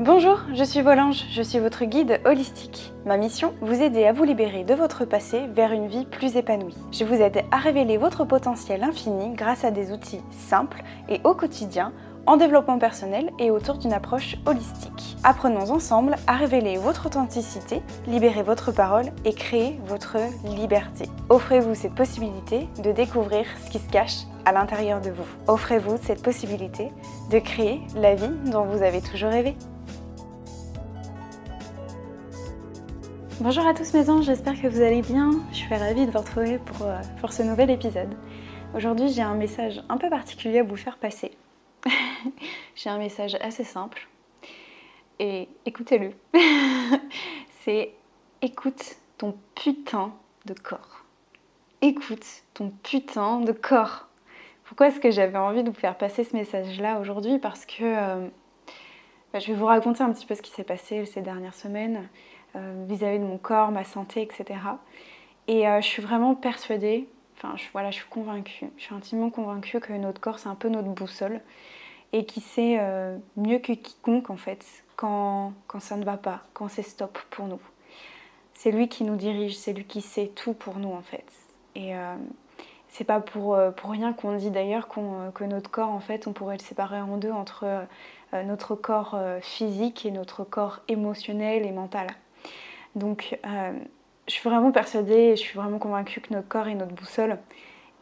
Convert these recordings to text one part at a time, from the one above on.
Bonjour, je suis Volange, je suis votre guide holistique. Ma mission, vous aider à vous libérer de votre passé vers une vie plus épanouie. Je vous aide à révéler votre potentiel infini grâce à des outils simples et au quotidien, en développement personnel et autour d'une approche holistique. Apprenons ensemble à révéler votre authenticité, libérer votre parole et créer votre liberté. Offrez-vous cette possibilité de découvrir ce qui se cache à l'intérieur de vous. Offrez-vous cette possibilité de créer la vie dont vous avez toujours rêvé. Bonjour à tous mes anges, j'espère que vous allez bien. Je suis ravie de vous retrouver pour ce nouvel épisode. Aujourd'hui, j'ai un message un peu particulier à vous faire passer. J'ai un message assez simple et écoutez-le. C'est écoute ton putain de corps. Écoute ton putain de corps. Pourquoi est-ce que j'avais envie de vous faire passer ce message-là aujourd'hui? Parce que je vais vous raconter un petit peu ce qui s'est passé ces dernières semaines vis-à-vis de mon corps, ma santé, etc. Et je suis vraiment persuadée, je suis convaincue, je suis intimement convaincue que notre corps c'est un peu notre boussole et qui sait mieux que quiconque en fait quand ça ne va pas, quand c'est stop pour nous. C'est lui qui nous dirige, c'est lui qui sait tout pour nous en fait. Et c'est pas pour rien qu'on dit d'ailleurs que notre corps en fait on pourrait le séparer en deux entre notre corps physique et notre corps émotionnel et mental. Donc je suis vraiment persuadée et je suis vraiment convaincue que notre corps est notre boussole.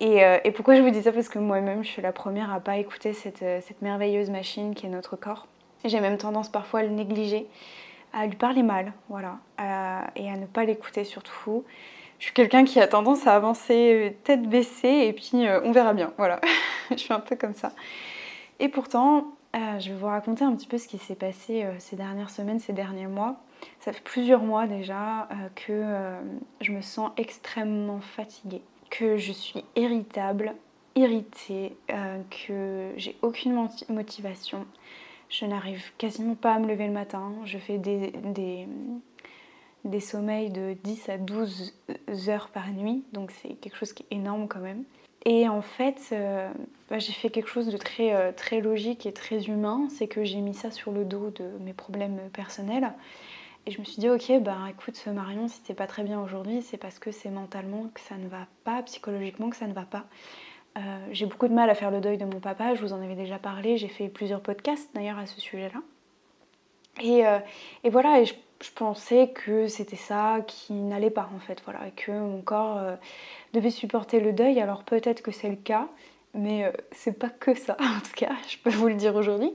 Et pourquoi je vous dis ça? Parce que moi-même, je suis la première à pas écouter cette merveilleuse machine qui est notre corps. J'ai même tendance parfois à le négliger, à lui parler mal, voilà, et à ne pas l'écouter surtout. Je suis quelqu'un qui a tendance à avancer tête baissée et puis on verra bien, voilà. Je suis un peu comme ça. Et pourtant, je vais vous raconter un petit peu ce qui s'est passé ces dernières semaines, ces derniers mois. Ça fait plusieurs mois déjà que je me sens extrêmement fatiguée, que je suis irritable, irritée, que j'ai aucune motivation. Je n'arrive quasiment pas à me lever le matin. Je fais des sommeils de 10 à 12 heures par nuit, donc c'est quelque chose qui est énorme quand même. Et en fait, j'ai fait quelque chose de très logique et très humain, c'est que j'ai mis ça sur le dos de mes problèmes personnels. Et je me suis dit, ok, écoute Marion, si t'es pas très bien aujourd'hui, c'est parce que c'est mentalement que ça ne va pas, psychologiquement que ça ne va pas. J'ai beaucoup de mal à faire le deuil de mon papa, je vous en avais déjà parlé, j'ai fait plusieurs podcasts d'ailleurs à ce sujet-là. Et voilà, et je pensais que c'était ça qui n'allait pas en fait, voilà, et que mon corps devait supporter le deuil. Alors peut-être que c'est le cas, mais c'est pas que ça en tout cas, je peux vous le dire aujourd'hui.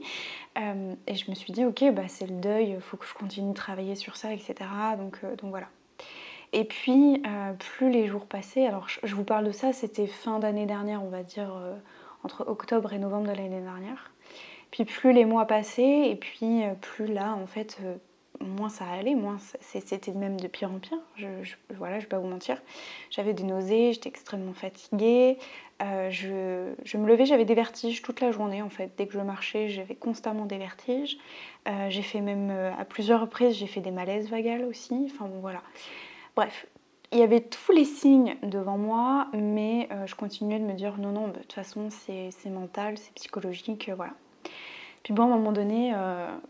Et je me suis dit ok, c'est le deuil, il faut que je continue de travailler sur ça, etc. Donc voilà. Et puis plus les jours passaient, alors je vous parle de ça, c'était fin d'année dernière, on va dire entre octobre et novembre de l'année dernière. Puis plus les mois passaient, et puis plus là en fait moins ça allait, moins c'était même de pire en pire. Voilà, je vais pas vous mentir. J'avais des nausées, j'étais extrêmement fatiguée. Je me levais, j'avais des vertiges toute la journée en fait. Dès que je marchais, j'avais constamment des vertiges. J'ai fait même à plusieurs reprises, j'ai fait des malaises vagales aussi. Enfin bon voilà. Bref, il y avait tous les signes devant moi, mais je continuais de me dire non, de toute façon c'est mental, c'est psychologique, voilà. Puis bon, à un moment donné,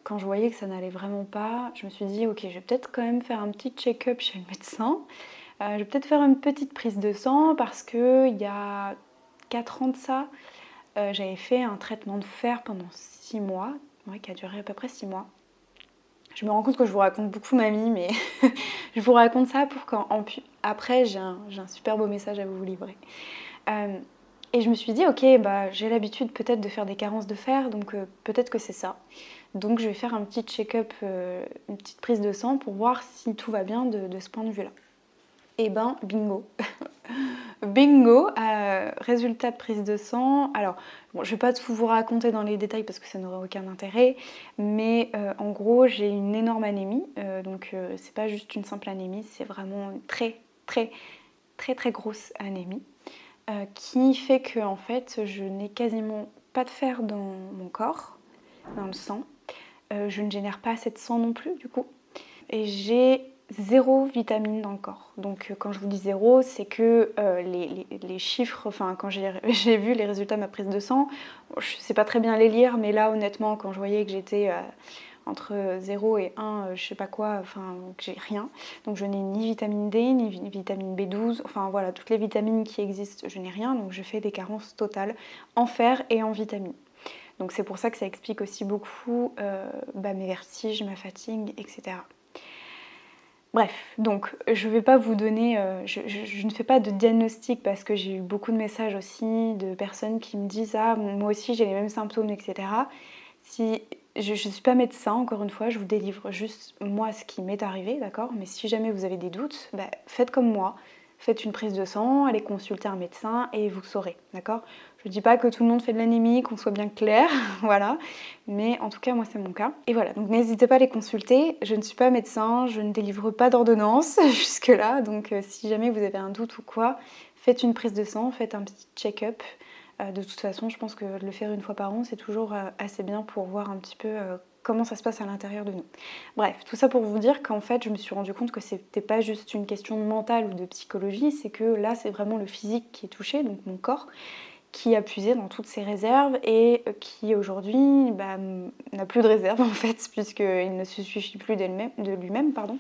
quand je voyais que ça n'allait vraiment pas, je me suis dit ok, je vais peut-être quand même faire un petit check-up chez le médecin. Je vais peut-être faire une petite prise de sang parce que il y a 4 ans de ça, j'avais fait un traitement de fer pendant 6 mois, qui a duré à peu près 6 mois. Je me rends compte que je vous raconte beaucoup ma vie, mais je vous raconte ça pour qu'après j'ai un super beau message à vous livrer. Et je me suis dit, ok, j'ai l'habitude peut-être de faire des carences de fer, donc peut-être que c'est ça. Donc je vais faire un petit check-up, une petite prise de sang pour voir si tout va bien de ce point de vue-là. Et bingo. Bingo, résultat de prise de sang. Alors, bon, je ne vais pas tout vous raconter dans les détails parce que ça n'aurait aucun intérêt, mais en gros, j'ai une énorme anémie, donc c'est pas juste une simple anémie, c'est vraiment une très grosse anémie. Qui fait que en fait je n'ai quasiment pas de fer dans mon corps, dans le sang. Je ne génère pas assez de sang non plus du coup. Et j'ai 0 vitamine dans le corps. Donc quand je vous dis 0, c'est que les chiffres, quand j'ai vu les résultats de ma prise de sang, je ne sais pas très bien les lire, mais là honnêtement quand je voyais que j'étais entre 0 et 1, je sais pas quoi, enfin que j'ai rien. Donc je n'ai ni vitamine D, ni vitamine B12, enfin voilà, toutes les vitamines qui existent, je n'ai rien. Donc je fais des carences totales en fer et en vitamines. Donc c'est pour ça que ça explique aussi beaucoup mes vertiges, ma fatigue, etc. Bref, donc je ne vais pas vous donner, je ne fais pas de diagnostic parce que j'ai eu beaucoup de messages aussi de personnes qui me disent ah moi aussi j'ai les mêmes symptômes, etc. Si je ne suis pas médecin, encore une fois, je vous délivre juste moi ce qui m'est arrivé, d'accord? Mais si jamais vous avez des doutes, faites comme moi, faites une prise de sang, allez consulter un médecin et vous saurez, d'accord? Je ne dis pas que tout le monde fait de l'anémie, qu'on soit bien clair, voilà, mais en tout cas moi c'est mon cas. Et voilà, donc n'hésitez pas à les consulter, je ne suis pas médecin, je ne délivre pas d'ordonnance jusque là, donc si jamais vous avez un doute ou quoi, faites une prise de sang, faites un petit check-up. De toute façon, je pense que le faire une fois par an, c'est toujours assez bien pour voir un petit peu comment ça se passe à l'intérieur de nous. Bref, tout ça pour vous dire qu'en fait, je me suis rendu compte que c'était pas juste une question de mental ou de psychologie, c'est que là, c'est vraiment le physique qui est touché, donc mon corps, qui a puisé dans toutes ses réserves et qui aujourd'hui n'a plus de réserve en fait, puisqu'il ne se suffit plus de lui-même, pardon.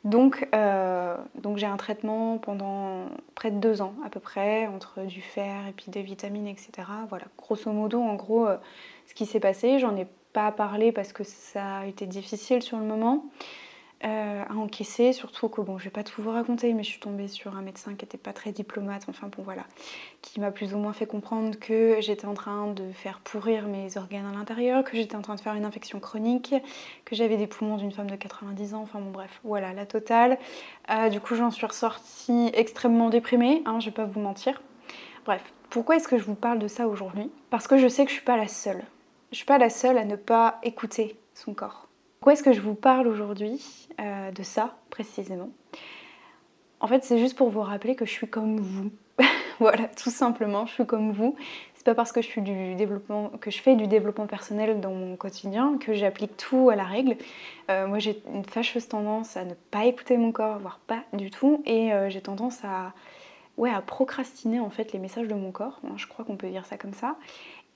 Donc j'ai un traitement pendant près de 2 ans à peu près, entre du fer et puis des vitamines, etc. Voilà, grosso modo, en gros, ce qui s'est passé, j'en ai pas parlé parce que ça a été difficile sur le moment à encaisser, surtout que bon, je vais pas tout vous raconter, mais je suis tombée sur un médecin qui était pas très diplomate, enfin bon voilà, qui m'a plus ou moins fait comprendre que j'étais en train de faire pourrir mes organes à l'intérieur, que j'étais en train de faire une infection chronique, que j'avais des poumons d'une femme de 90 ans, enfin bon bref, voilà, la totale. Du coup j'en suis ressortie extrêmement déprimée, hein, je vais pas vous mentir. Bref, pourquoi est-ce que je vous parle de ça aujourd'hui? Parce que je sais que je suis pas la seule. Je suis pas la seule à ne pas écouter son corps. Pourquoi est-ce que je vous parle aujourd'hui de ça précisément? En fait, c'est juste pour vous rappeler que je suis comme vous. Voilà, tout simplement, je suis comme vous. C'est pas parce que je fais du développement personnel dans mon quotidien que j'applique tout à la règle. Moi, j'ai une fâcheuse tendance à ne pas écouter mon corps, voire pas du tout, et j'ai tendance à procrastiner en fait les messages de mon corps. Je crois qu'on peut dire ça comme ça.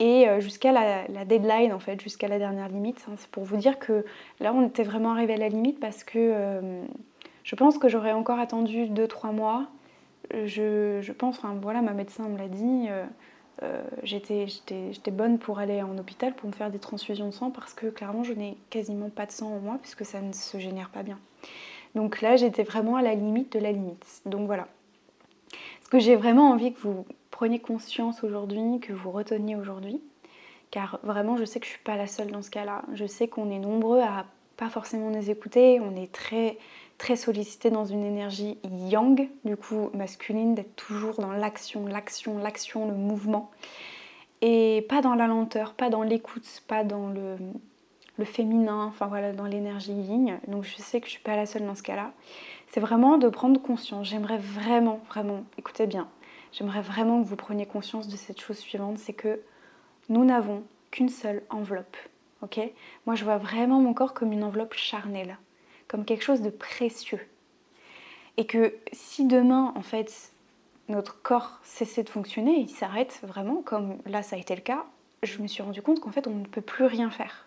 Et jusqu'à la deadline, en fait, jusqu'à la dernière limite. Hein. C'est pour vous dire que là, on était vraiment arrivé à la limite parce que je pense que j'aurais encore attendu 2-3 mois. Je pense, enfin voilà, ma médecin me l'a dit, j'étais bonne pour aller en hôpital pour me faire des transfusions de sang parce que clairement, je n'ai quasiment pas de sang en moi puisque ça ne se génère pas bien. Donc là, j'étais vraiment à la limite de la limite. Donc voilà. Ce que j'ai vraiment envie que vous preniez conscience aujourd'hui, que vous reteniez aujourd'hui, car vraiment je sais que je ne suis pas la seule dans ce cas-là. Je sais qu'on est nombreux à pas forcément nous écouter, on est très très sollicité dans une énergie yang, du coup masculine, d'être toujours dans l'action, le mouvement, et pas dans la lenteur, pas dans l'écoute, pas dans le féminin, enfin voilà, dans l'énergie yin. Donc je sais que je suis pas la seule dans ce cas-là. C'est vraiment de prendre conscience. J'aimerais vraiment, écoutez bien, j'aimerais vraiment que vous preniez conscience de cette chose suivante, c'est que nous n'avons qu'une seule enveloppe, ok? Moi je vois vraiment mon corps comme une enveloppe charnelle, comme quelque chose de précieux. Et que si demain, en fait, notre corps cessait de fonctionner, il s'arrête vraiment, comme là ça a été le cas, je me suis rendu compte qu'en fait on ne peut plus rien faire.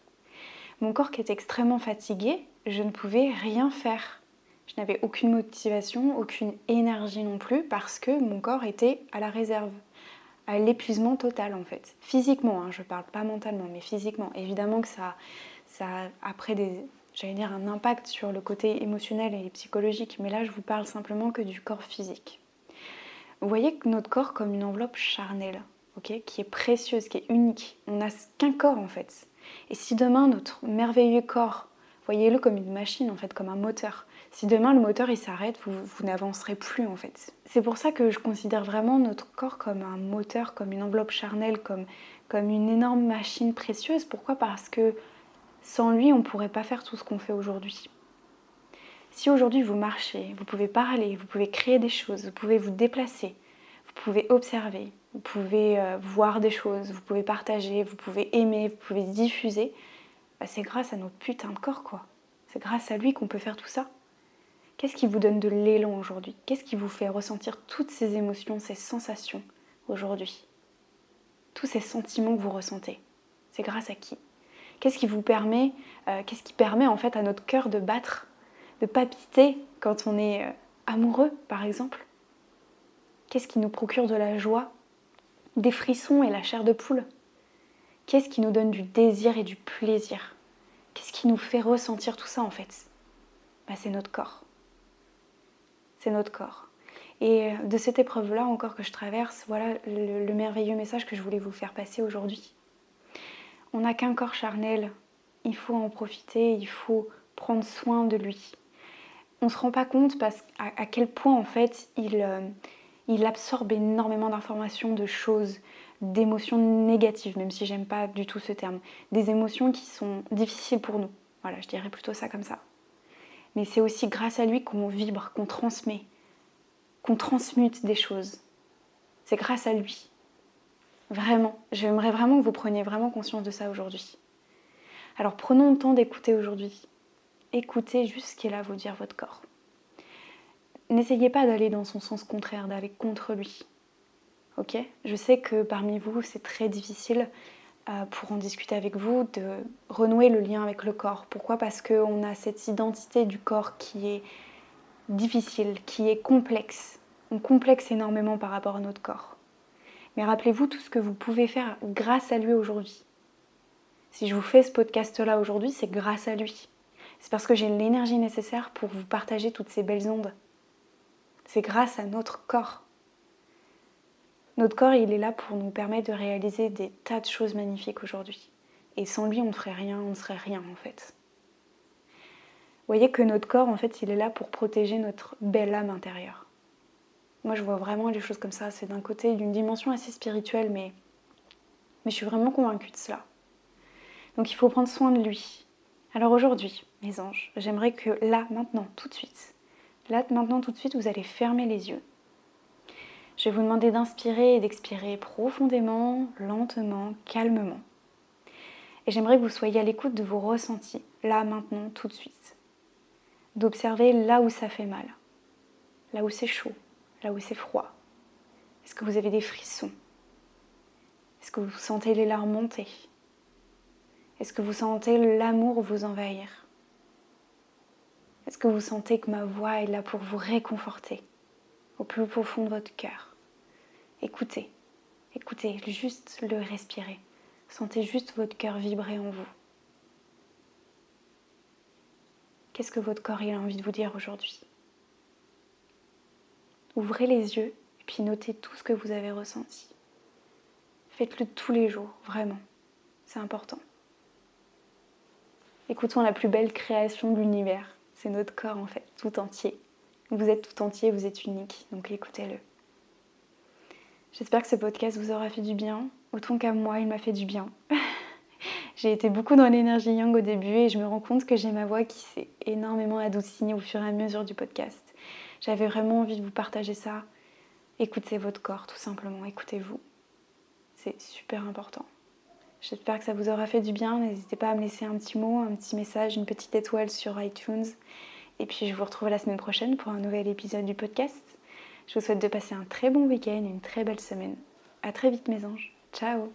Mon corps qui était extrêmement fatigué, je ne pouvais rien faire. Je n'avais aucune motivation, aucune énergie non plus, parce que mon corps était à la réserve, à l'épuisement total en fait. Physiquement, je ne parle pas mentalement, mais physiquement. Évidemment que ça a après un impact sur le côté émotionnel et psychologique, mais là je vous parle simplement que du corps physique. Vous voyez que notre corps comme une enveloppe charnelle, okay, qui est précieuse, qui est unique. On n'a qu'un corps en fait. Et si demain notre merveilleux corps, voyez-le comme une machine en fait, comme un moteur. Si demain le moteur il s'arrête, vous n'avancerez plus en fait. C'est pour ça que je considère vraiment notre corps comme un moteur, comme une enveloppe charnelle, comme une énorme machine précieuse. Pourquoi? Parce que sans lui on ne pourrait pas faire tout ce qu'on fait aujourd'hui. Si aujourd'hui vous marchez, vous pouvez parler, vous pouvez créer des choses, vous pouvez vous déplacer, vous pouvez observer, vous pouvez voir des choses, vous pouvez partager, vous pouvez aimer, vous pouvez diffuser, c'est grâce à notre putain de corps quoi. C'est grâce à lui qu'on peut faire tout ça. Qu'est-ce qui vous donne de l'élan aujourd'hui? Qu'est-ce qui vous fait ressentir toutes ces émotions, ces sensations aujourd'hui? Tous ces sentiments que vous ressentez, c'est grâce à qui? Qu'est-ce qui qu'est-ce qui permet en fait à notre cœur de battre, de palpiter quand on est amoureux par exemple? Qu'est-ce qui nous procure de la joie, des frissons et la chair de poule? Qu'est-ce qui nous donne du désir et du plaisir? Qu'est-ce qui nous fait ressentir tout ça en fait? C'est notre corps. C'est notre corps. Et de cette épreuve-là encore que je traverse, voilà le merveilleux message que je voulais vous faire passer aujourd'hui. On n'a qu'un corps charnel, il faut en profiter, il faut prendre soin de lui. On ne se rend pas compte à quel point en fait il absorbe énormément d'informations, de choses, d'émotions négatives, même si j'aime pas du tout ce terme. Des émotions qui sont difficiles pour nous. Voilà, je dirais plutôt ça comme ça. Mais c'est aussi grâce à lui qu'on vibre, qu'on transmet, qu'on transmute des choses. C'est grâce à lui. Vraiment, j'aimerais vraiment que vous preniez vraiment conscience de ça aujourd'hui. Alors prenons le temps d'écouter aujourd'hui. Écoutez juste ce qu'il a à vous dire votre corps. N'essayez pas d'aller dans son sens contraire, d'aller contre lui. Ok ? Je sais que parmi vous, c'est très difficile pour en discuter avec vous, de renouer le lien avec le corps. Pourquoi ? Parce qu'on a cette identité du corps qui est difficile, qui est complexe. On complexe énormément par rapport à notre corps. Mais rappelez-vous tout ce que vous pouvez faire grâce à lui aujourd'hui. Si je vous fais ce podcast-là aujourd'hui, c'est grâce à lui. C'est parce que j'ai l'énergie nécessaire pour vous partager toutes ces belles ondes. C'est grâce à notre corps. Notre corps, il est là pour nous permettre de réaliser des tas de choses magnifiques aujourd'hui. Et sans lui, on ne ferait rien, on ne serait rien en fait. Vous voyez que notre corps, en fait, il est là pour protéger notre belle âme intérieure. Moi, je vois vraiment les choses comme ça. C'est d'un côté d'une dimension assez spirituelle, mais je suis vraiment convaincue de cela. Donc il faut prendre soin de lui. Alors aujourd'hui, mes anges, j'aimerais que là, maintenant, tout de suite, vous allez fermer les yeux. Je vais vous demander d'inspirer et d'expirer profondément, lentement, calmement. Et j'aimerais que vous soyez à l'écoute de vos ressentis, là, maintenant, tout de suite. D'observer là où ça fait mal, là où c'est chaud, là où c'est froid. Est-ce que vous avez des frissons? Est-ce que vous sentez les larmes monter? Est-ce que vous sentez l'amour vous envahir? Est-ce que vous sentez que ma voix est là pour vous réconforter au plus profond de votre cœur? Écoutez, juste le respirer. Sentez juste votre cœur vibrer en vous. Qu'est-ce que votre corps il a envie de vous dire aujourd'hui? Ouvrez les yeux et puis notez tout ce que vous avez ressenti. Faites-le tous les jours, vraiment. C'est important. Écoutons la plus belle création de l'univers. C'est notre corps en fait, tout entier. Vous êtes tout entier, vous êtes unique, donc écoutez-le. J'espère que ce podcast vous aura fait du bien, autant qu'à moi, il m'a fait du bien. J'ai été beaucoup dans l'énergie yang au début et je me rends compte que j'ai ma voix qui s'est énormément adoucie au fur et à mesure du podcast. J'avais vraiment envie de vous partager ça. Écoutez votre corps, tout simplement, écoutez-vous. C'est super important. J'espère que ça vous aura fait du bien. N'hésitez pas à me laisser un petit mot, un petit message, une petite étoile sur iTunes. Et puis je vous retrouve la semaine prochaine pour un nouvel épisode du podcast. Je vous souhaite de passer un très bon week-end, une très belle semaine. À très vite mes anges. Ciao!